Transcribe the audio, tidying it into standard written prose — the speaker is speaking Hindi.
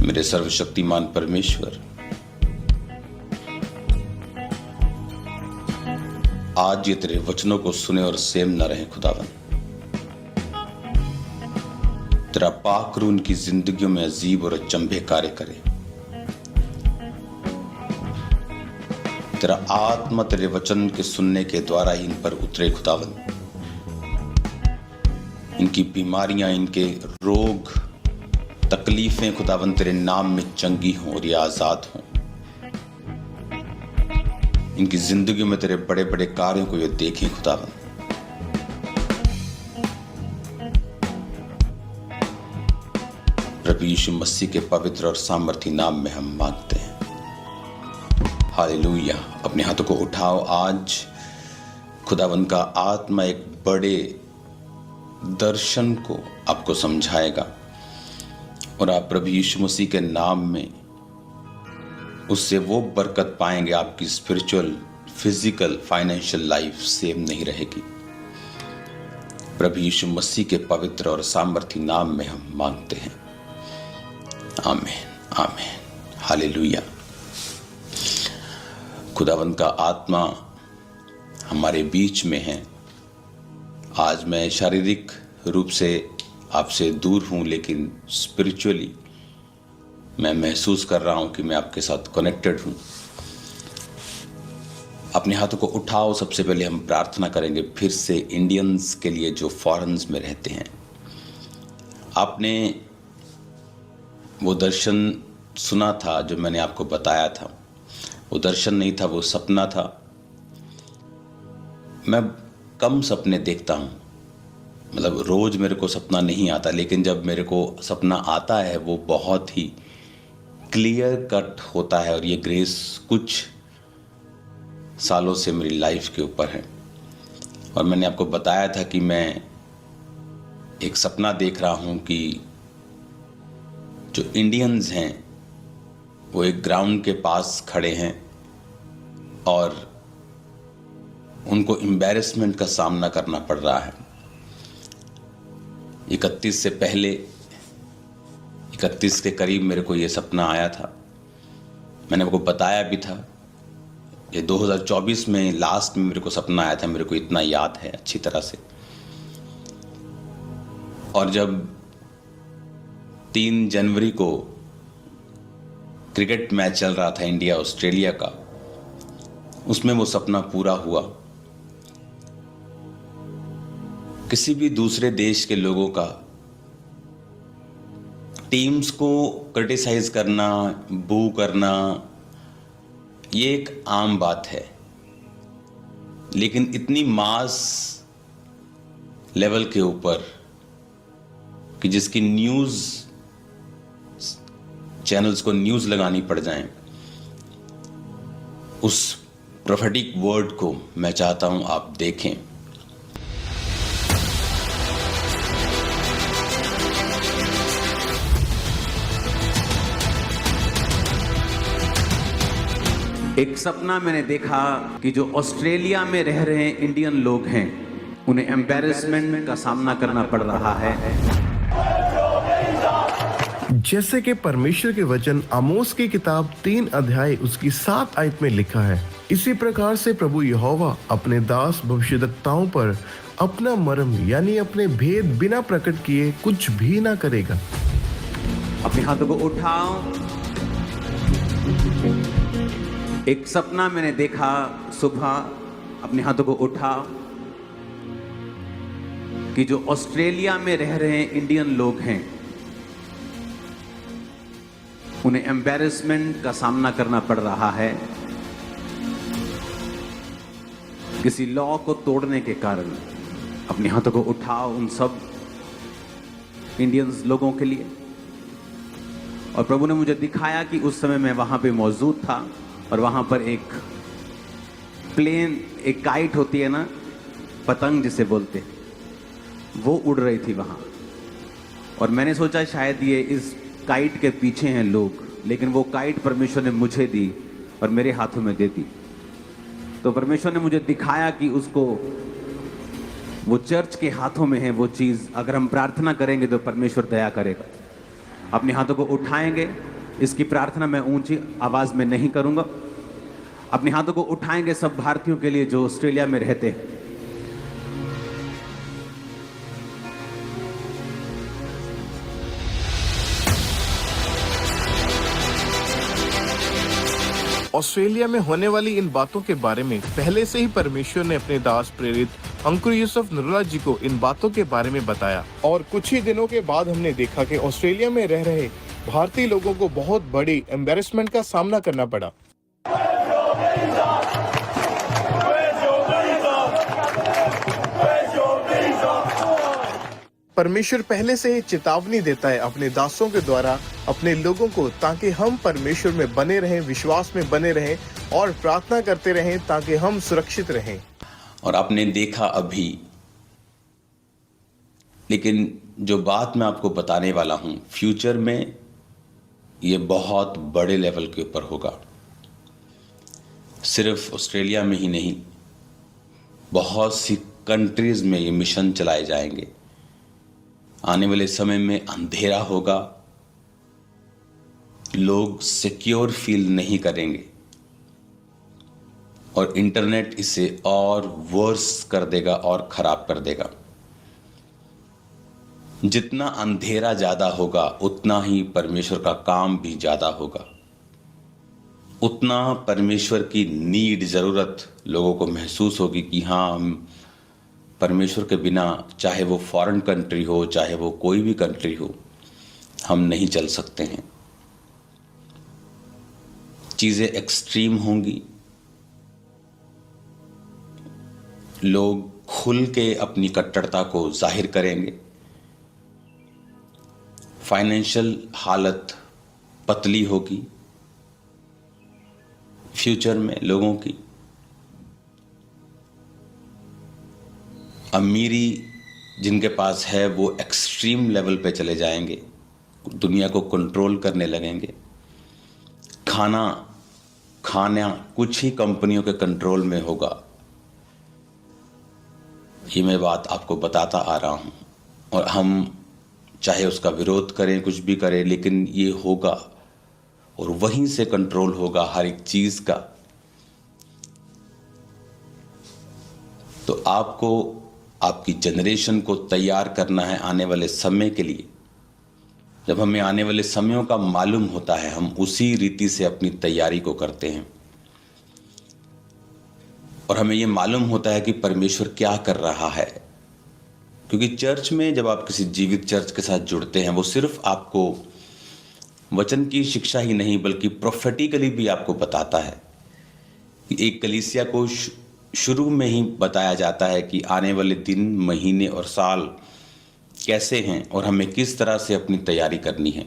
मेरे सर्वशक्तिमान परमेश्वर, आज ये तेरे वचनों को सुने और सेम न रहे खुदावन। तेरा पाक रूह उनकी जिंदगियों में अजीब और अचंभे कार्य करे। तेरा आत्मा तेरे वचन के सुनने के द्वारा ही इन पर उतरे खुदावन। इनकी बीमारियां, इनके रोग, तकलीफें खुदावन तेरे नाम में चंगी हों और ये आजाद हों। इनकी जिंदगी में तेरे बड़े बड़े कार्यों को ये देखें खुदावन। प्रभु यीशु मसीह के पवित्र और सामर्थी नाम में हम मांगते हैं, हालेलुया। अपने हाथों को उठाओ। आज खुदावन का आत्मा एक बड़े दर्शन को आपको समझाएगा और आप प्रभु यीशु मसीह के नाम में उससे वो बरकत पाएंगे। आपकी spiritual, physical, financial life same नहीं रहेगी। प्रभु यीशु मसीह के पवित्र और सामर्थी नाम में हम मांगते हैं, आमीन, आमीन, हालेलुया। खुदावन का आत्मा हमारे बीच में है। आज मैं शारीरिक रूप से आपसे दूर हूं, लेकिन स्पिरिचुअली मैं महसूस कर रहा हूं कि मैं आपके साथ कनेक्टेड हूं। अपने हाथों को उठाओ। सबसे पहले हम प्रार्थना करेंगे फिर से इंडियंस के लिए जो फॉरेन्स में रहते हैं। आपने वो दर्शन सुना था जो मैंने आपको बताया था। वो दर्शन नहीं था, वो सपना था। मैं कम सपने देखता हूँ, मतलब रोज मेरे को सपना नहीं आता, लेकिन जब मेरे को सपना आता है वो बहुत ही क्लियर कट होता है। और ये ग्रेस कुछ सालों से मेरी लाइफ के ऊपर है। और मैंने आपको बताया था कि मैं एक सपना देख रहा हूँ कि जो इंडियंस हैं वो एक ग्राउंड के पास खड़े हैं और उनको एम्बैरेसमेंट का सामना करना पड़ रहा है। 31 से पहले, 31 के करीब मेरे को ये सपना आया था। मैंने आपको बताया भी था। ये 2024 में लास्ट में मेरे को सपना आया था। मेरे को इतना याद है अच्छी तरह से। और जब 3 जनवरी को क्रिकेट मैच चल रहा था इंडिया ऑस्ट्रेलिया का, उसमें वो सपना पूरा हुआ। किसी भी दूसरे देश के लोगों का टीम्स को क्रिटिसाइज करना, बू करना, ये एक आम बात है। लेकिन इतनी मास लेवल के ऊपर कि जिसकी न्यूज़ चैनल्स को न्यूज़ लगानी पड़ जाए, उस प्रोफेटिक वर्ड को मैं चाहता हूं आप देखें। एक सपना मैंने देखा कि जो ऑस्ट्रेलिया में रह रहे इंडियन लोग हैं, उन्हें एम्बैरेसमेंट का सामना करना पड़ रहा है। जैसे कि परमेश्वर के वचन आमोस की किताब 3 अध्याय उसकी 7 आयत में लिखा है, इसी प्रकार से प्रभु यहोवा अपने दास भविष्यद्वक्ताओं पर अपना मर्म यानी अपने भेद बिना प्रकट किए कुछ भी ना करेगा। अपने हाथों को उठाओ। एक सपना मैंने देखा सुबह, अपने हाथों को उठाओ, कि जो ऑस्ट्रेलिया में रह रहे इंडियन लोग हैं, उन्हें एम्बैरेसमेंट का सामना करना पड़ रहा है किसी लॉ को तोड़ने के कारण। अपने हाथों को उठाओ उन सब इंडियंस लोगों के लिए। और प्रभु ने मुझे दिखाया कि उस समय मैं वहां पे मौजूद था और वहां पर एक प्लेन, एक काइट होती है ना, पतंग जिसे बोलते, वो उड़ रही थी वहां। और मैंने सोचा शायद ये इस काइट के पीछे हैं लोग, लेकिन वो काइट परमेश्वर ने मुझे दी और मेरे हाथों में दे दी। तो परमेश्वर ने मुझे दिखाया कि उसको, वो चर्च के हाथों में है वो चीज़। अगर हम प्रार्थना करेंगे तो परमेश्वर दया करेगा। अपने हाथों को उठाएंगे इसकी प्रार्थना मैं ऊंची आवाज में नहीं करूंगा। अपने हाथों को उठाएंगे सब भारतीयों के लिए जो ऑस्ट्रेलिया में रहते हैं। ऑस्ट्रेलिया में होने वाली इन बातों के बारे में पहले से ही परमेश्वर ने अपने दास प्रेरित अंकुर यूसुफ नरूला जी को इन बातों के बारे में बताया, और कुछ ही दिनों के बाद हमने देखा कि ऑस्ट्रेलिया में रह रहे भारतीय लोगों को बहुत बड़ी एम्बैरेसमेंट का सामना करना पड़ा। परमेश्वर पहले से ही चेतावनी देता है अपने दासों के द्वारा अपने लोगों को, ताकि हम परमेश्वर में बने रहें, विश्वास में बने रहें और प्रार्थना करते रहें ताकि हम सुरक्षित रहें। और आपने देखा अभी, लेकिन जो बात मैं आपको बताने वाला हूं, फ्यूचर में ये बहुत बड़े लेवल के ऊपर होगा। सिर्फ ऑस्ट्रेलिया में ही नहीं, बहुत सी कंट्रीज में ये मिशन चलाए जाएंगे। आने वाले समय में अंधेरा होगा, लोग सिक्योर फील नहीं करेंगे और इंटरनेट इसे और वर्स कर देगा और खराब कर देगा। जितना अंधेरा ज्यादा होगा उतना ही परमेश्वर का काम भी ज्यादा होगा, उतना परमेश्वर की नीड, जरूरत लोगों को महसूस होगी कि हाँ, हम परमेश्वर के बिना, चाहे वो फॉरेन कंट्री हो, चाहे वो कोई भी कंट्री हो, हम नहीं चल सकते हैं। चीजें एक्सट्रीम होंगी, लोग खुल के अपनी कट्टरता को जाहिर करेंगे, फाइनेंशियल हालत पतली होगी फ्यूचर में लोगों की, अमीरी जिनके पास है वो एक्सट्रीम लेवल पे चले जाएंगे, दुनिया को कंट्रोल करने लगेंगे। खाना कुछ ही कंपनियों के कंट्रोल में होगा। ये मैं बात आपको बताता आ रहा हूं, और हम चाहे उसका विरोध करें, कुछ भी करें, लेकिन ये होगा और वहीं से कंट्रोल होगा हर एक चीज का। तो आपको, आपकी जनरेशन को तैयार करना है आने वाले समय के लिए। जब हमें आने वाले समयों का मालूम होता है, हम उसी रीति से अपनी तैयारी को करते हैं, और हमें यह मालूम होता है कि परमेश्वर क्या कर रहा है। क्योंकि चर्च में जब आप किसी जीवित चर्च के साथ जुड़ते हैं, वो सिर्फ आपको वचन की शिक्षा ही नहीं बल्कि प्रोफेटिकली भी आपको बताता है कि एक कलीसिया को शुरू में ही बताया जाता है कि आने वाले दिन, महीने और साल कैसे हैं और हमें किस तरह से अपनी तैयारी करनी है।